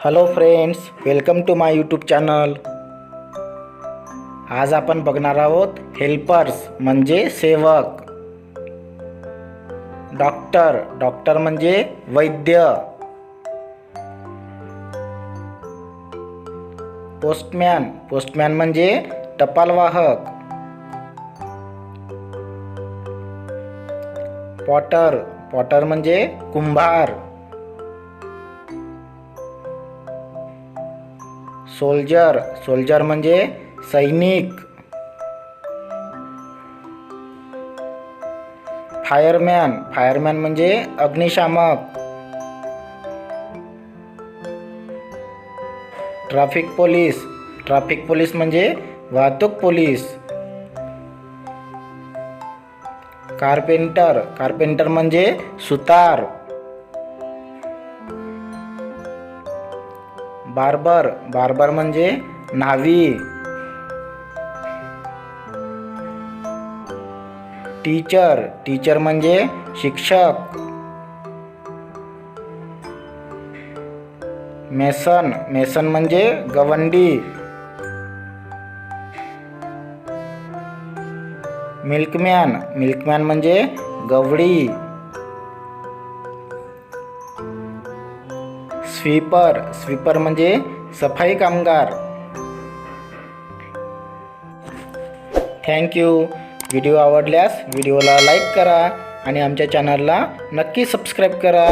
Hello friends, welcome to my YouTube channel. आज आपण बघणार आहोत हेल्पर्स म्हणजे सेवक. डॉक्टर म्हणजे वैद्य. पोस्टमॅन म्हणजे टपालवाहक. पॉटर म्हणजे कुंभार. सोल्जर म्हणजे सैनिक. फायरमॅन म्हणजे अग्निशामक. ट्रॅफिक पोलीस म्हणजे वाहतूक पोलीस. कारपेंटर म्हणजे सुतार. बार्बर म्हणजे न्हावी. टीचर म्हणजे शिक्षक. मेसन म्हणजे गवंडी. मिल्कमॅन म्हणजे गवळी. स्वीपर म्हणजे सफाई कामगार. थँक्यू. व्हिडिओ आवडल्यास व्हिडिओला लाईक करा आणि आमच्या चॅनलला नक्की सबस्क्राईब करा.